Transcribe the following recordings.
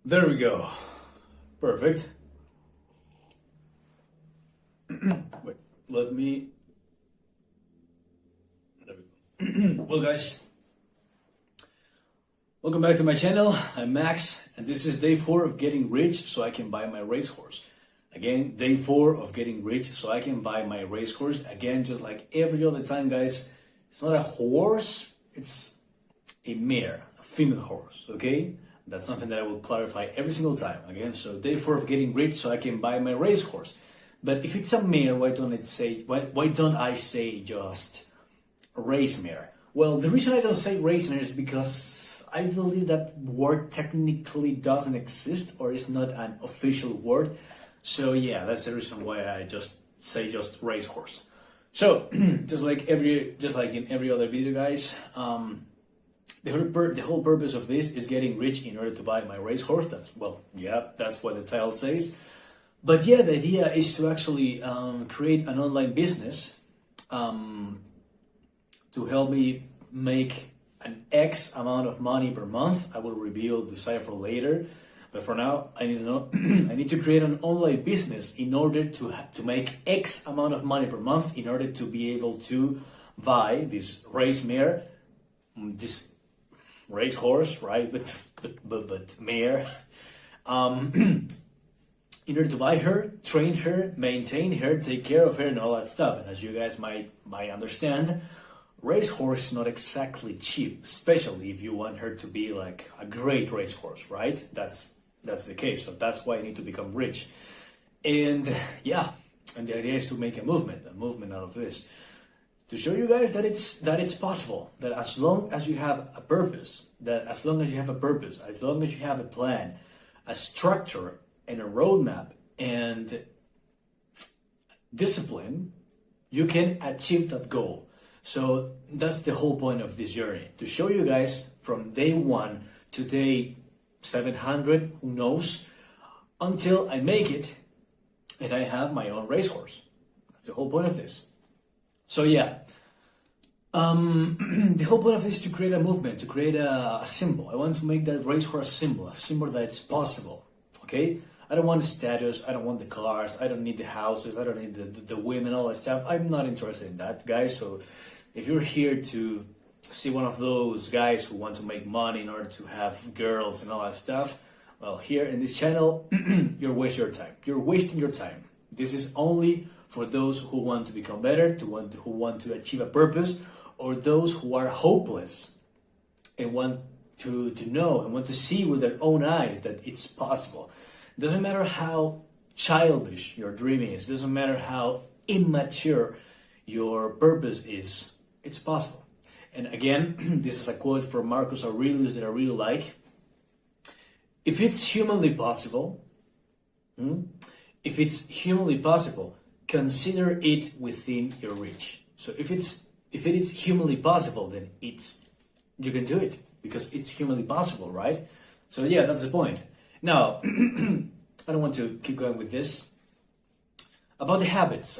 There we go. Perfect. Wait, let me. There we go. Well, guys, welcome back to my channel. I'm Max, and this is day 4 of getting rich so I can buy my racehorse. Again, day 4 of getting rich so I can buy my racehorse. Again, just like every other time, guys, it's not a horse, it's a mare, a female horse, okay? That's something that I will clarify every single time. Again, so day 4 of getting rich so I can buy my racehorse. But if it's a mare, why don't I say just race mare? Well, the reason I don't say race mare is because I believe that word technically doesn't exist or is not an official word. So yeah, that's the reason why I just say just racehorse. So just like in every other video, guys, the whole purpose of this is getting rich in order to buy my racehorse. That's what the title says. But yeah, the idea is to actually create an online business to help me make an X amount of money per month. I will reveal the cipher later. But for now, I need to know. I need to create an online business in order to make X amount of money per month in order to be able to buy this race mare, this racehorse, right? But mare. In order to buy her, train her, maintain her, take care of her, and all that stuff. And as you guys might understand, racehorse is not exactly cheap, especially if you want her to be like a great racehorse, right? That's the case. So that's why I need to become rich. And yeah, and the idea is to make a movement out of this, to show you guys that it's possible. That as long as you have a purpose, as long as you have a plan, a structure, and a roadmap and discipline, you can achieve that goal. So that's the whole point of this journey, to show you guys from day 1 to day 700, who knows, until I make it and I have my own racehorse. That's the whole point of this. So yeah, the whole point of this is to create a movement, to create a symbol. I want to make that racehorse symbol, a symbol that it's possible, okay? I don't want the status, I don't want the cars, I don't need the houses, I don't need the women, all that stuff. I'm not interested in that, guys. So if you're here to see one of those guys who want to make money in order to have girls and all that stuff, well, here in this channel, you're wasting your time. You're wasting your time. This is only for those who want to become better, who want to achieve a purpose, or those who are hopeless and want to know and want to see with their own eyes that it's possible. Doesn't matter how childish your dream is, doesn't matter how immature your purpose is, it's possible. And again, this is a quote from Marcus Aurelius that I really like. If it's humanly possible, consider it within your reach. So if it is humanly possible, then you can do it because it's humanly possible, right? So yeah, that's the point. Now, I don't want to keep going with this. About the habits.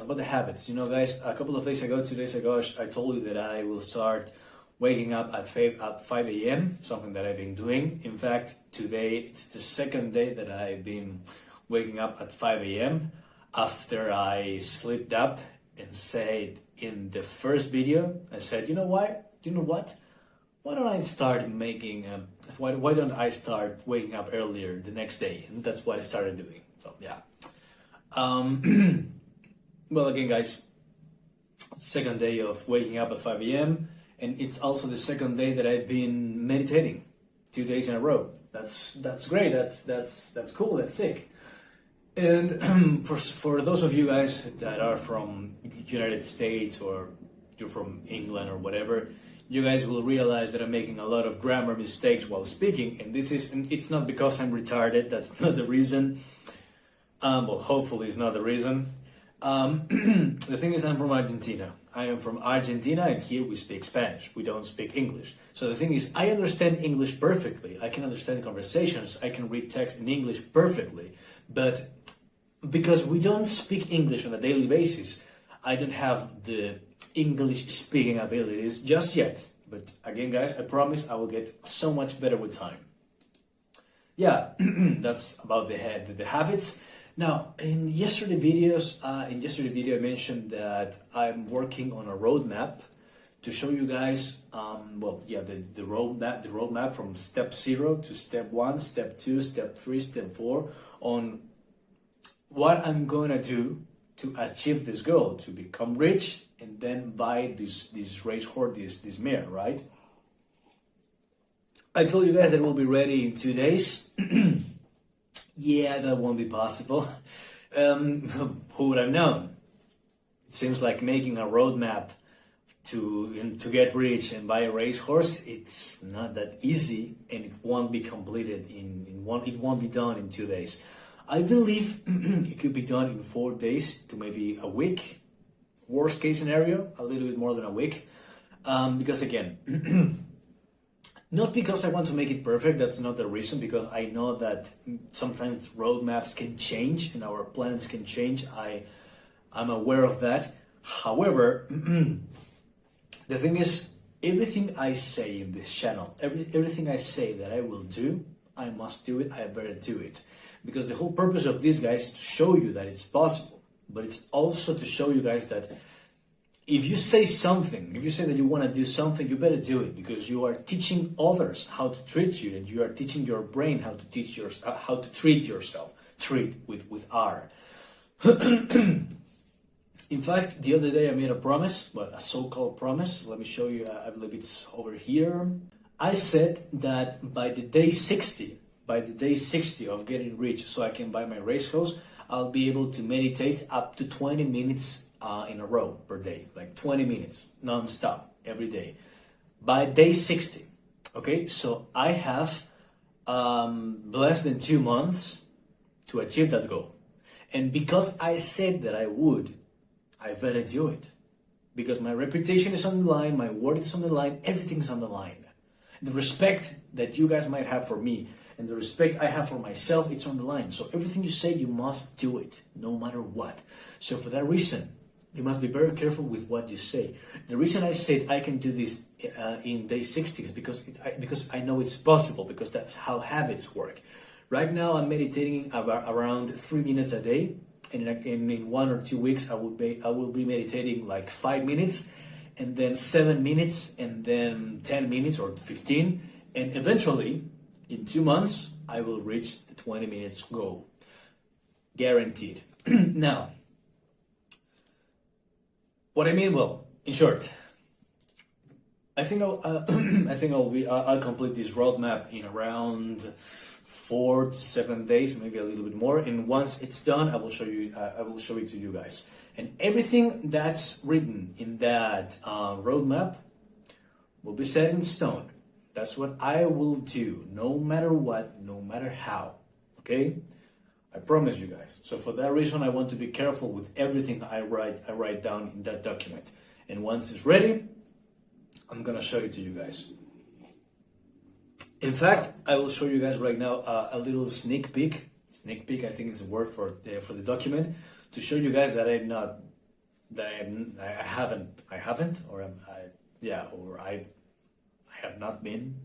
You know, guys, a couple of days ago, 2 days ago, I told you that I will start waking up at 5 a.m., something that I've been doing. In fact, today, it's the second day that I've been waking up at 5 a.m. after I slipped up and said in the first video, I said, you know what? Why don't I start why don't I start waking up earlier the next day? And that's what I started doing. So yeah. Well, again, guys, second day of waking up at 5 a.m. and it's also the second day that I've been meditating 2 days in a row. That's great. That's cool. That's sick. And for those of you guys that are from United States or you're from England or whatever, you guys will realize that I'm making a lot of grammar mistakes while speaking, and it's not because I'm retarded. That's not the reason. Well, hopefully it's not the reason. The thing is, I'm from Argentina. I am from Argentina, and here we speak Spanish. We don't speak English. So the thing is, I understand English perfectly. I can understand conversations. I can read text in English perfectly. But because we don't speak English on a daily basis, I don't have the English speaking abilities just yet. But again, guys, I promise I will get so much better with time. yeah, that's about the habits. Now, in yesterday videos, I mentioned that I'm working on a roadmap to show you guys, the roadmap from step 0 to step 1, step 2, step 3, step 4, on what I'm gonna do to achieve this goal, to become rich and then buy this racehorse, this mare, right? I told you guys that it will be ready in 2 days. Yeah, that won't be possible. Who would have known? It seems like making a roadmap to get rich and buy a racehorse, it's not that easy, and it won't be completed in one. It won't be done in 2 days. I believe it could be done in 4 days to maybe a week. Worst case scenario, a little bit more than a week, because again. Not because I want to make it perfect, that's not the reason, because I know that sometimes roadmaps can change and our plans can change. I'm aware of that. However, the thing is, everything I say in this channel, everything I say that I will do, I must do it, I better do it. Because the whole purpose of this, guys, is to show you that it's possible. But it's also to show you guys that if you say something, if you say that you want to do something, you better do it, because you are teaching others how to treat you, and you are teaching your brain how to treat yourself. Treat with R. In fact, the other day I made a promise, a so-called promise. Let me show you. I believe it's over here. I said that by the day 60 of getting rich, so I can buy my racehorse, I'll be able to meditate up to 20 minutes in a row per day, like 20 minutes non-stop every day by day 60. Okay, so I have less than 2 months to achieve that goal, and because I said that I would, I better do it, because my reputation is on the line, my word is on the line, everything's on the line. The respect that you guys might have for me and the respect I have for myself, it's on the line. So everything you say, you must do it, no matter what. So for that reason, you must be very careful with what you say. The reason I said I can do this in day 60 is because I know it's possible, because that's how habits work. Right now, I'm meditating around 3 minutes a day, and in 1 or 2 weeks, I will be meditating like 5 minutes, and then 7 minutes, and then 10 minutes or 15, and eventually, in 2 months, I will reach the 20 minutes goal, guaranteed. Now. What I mean, well, in short, I think I'll complete this roadmap in around 4 to 7 days, maybe a little bit more. And once it's done, I will show you. I will show it to you guys. And everything that's written in that roadmap will be set in stone. That's what I will do, no matter what, no matter how. Okay. I promise you guys. So for that reason, I want to be careful with everything I write down in that document. And once it's ready, I'm gonna show it to you guys. In fact, I will show you guys right now a little sneak peek. Sneak peek, I think, is a word for the document, to show you guys that I have not been.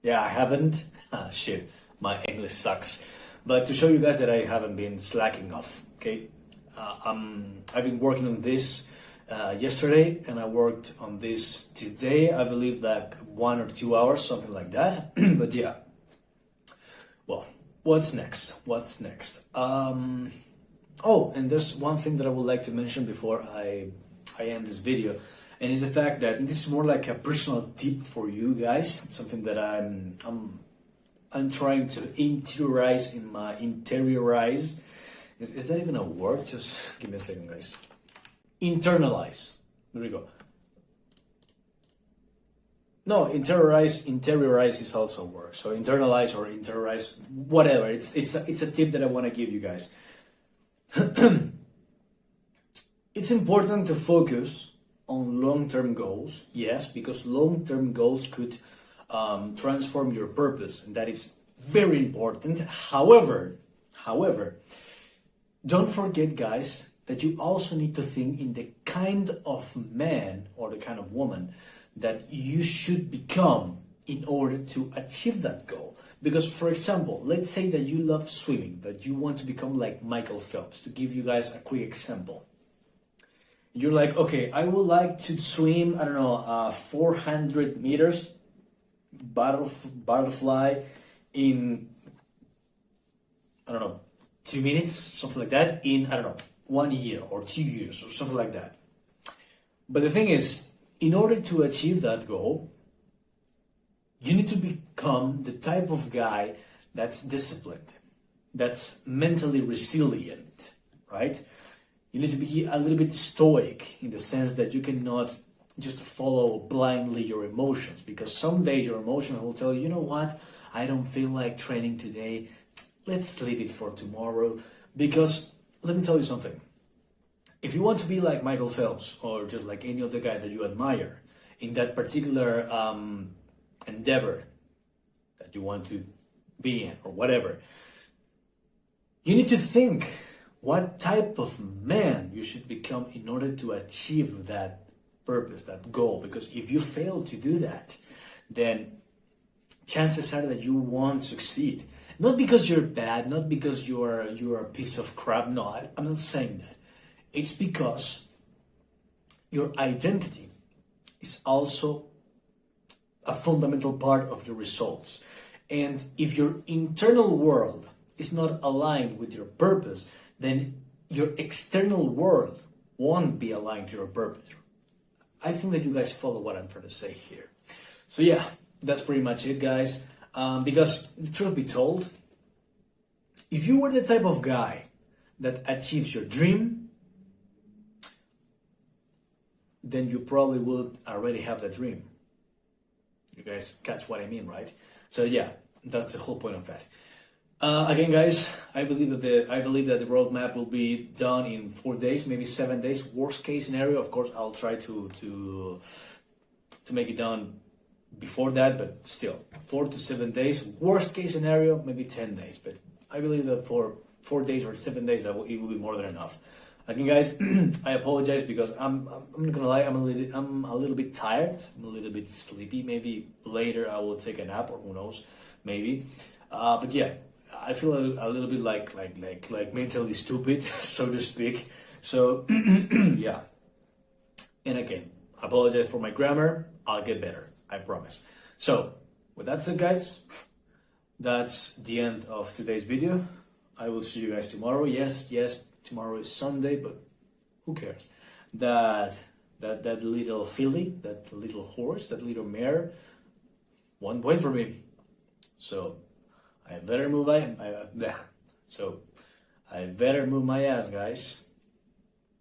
Yeah, I haven't. Shit, my English sucks. But to show you guys that I haven't been slacking off, okay? I've been working on this yesterday, and I worked on this today. I believe like 1 or 2 hours, something like that. But yeah. Well, what's next? What's next? Oh, and there's one thing that I would like to mention before I end this video, and it's the fact that this is more like a personal tip for you guys. Something that I'm trying to interiorize in my interiorize. Is that even a word? Just give me a second, guys. Internalize. There we go. No, interiorize is also a word. So internalize or interiorize, whatever. It's a tip that I want to give you guys. It's important to focus on long-term goals, yes, because long-term goals could transform your purpose, and that is very important. However, don't forget, guys, that you also need to think in the kind of man or the kind of woman that you should become in order to achieve that goal. Because, for example, let's say that you love swimming, that you want to become like Michael Phelps. To give you guys a quick example, you're like, okay, I would like to swim, I don't know, 400 meters butterfly in, I don't know, 2 minutes, something like that, in, I don't know, 1 year or 2 years or something like that. But the thing is, in order to achieve that goal, you need to become the type of guy that's disciplined, that's mentally resilient, right? You need to be a little bit stoic in the sense that you cannot just follow blindly your emotions, because some days your emotions will tell you, you know what, I don't feel like training today, let's leave it for tomorrow. Because let me tell you something, if you want to be like Michael Phelps or just like any other guy that you admire in that particular endeavor that you want to be in or whatever, you need to think what type of man you should become in order to achieve that purpose, that goal. Because if you fail to do that, then chances are that you won't succeed. Not because you're bad, not because you're a piece of crap. No, I'm not saying that. It's because your identity is also a fundamental part of your results. And if your internal world is not aligned with your purpose, then your external world won't be aligned to your purpose. I think that you guys follow what I'm trying to say here. So yeah, that's pretty much it, guys. Because the truth be told, if you were the type of guy that achieves your dream, then you probably would already have that dream. You guys catch what I mean, right? So yeah, that's the whole point of that. Again, guys, I believe that the roadmap will be done in 4 days, maybe 7 days. Worst case scenario, of course, I'll try to make it done before that, but still 4 to 7 days. Worst case scenario, maybe 10 days. But I believe that for 4 days or 7 days, it will be more than enough. Again, guys, I apologize because I'm not gonna lie, I'm a little bit tired. I'm a little bit sleepy. Maybe later I will take a nap, or who knows, maybe. But yeah, I feel a little bit like mentally stupid, so to speak. So yeah. And again, I apologize for my grammar. I'll get better, I promise. So with that said, guys, that's the end of today's video. I will see you guys tomorrow. Yes, tomorrow is Sunday, but who cares? That little filly, that little horse, that little mare won't wait for me. So I better move my ass, guys.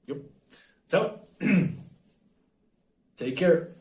Yep. So take care.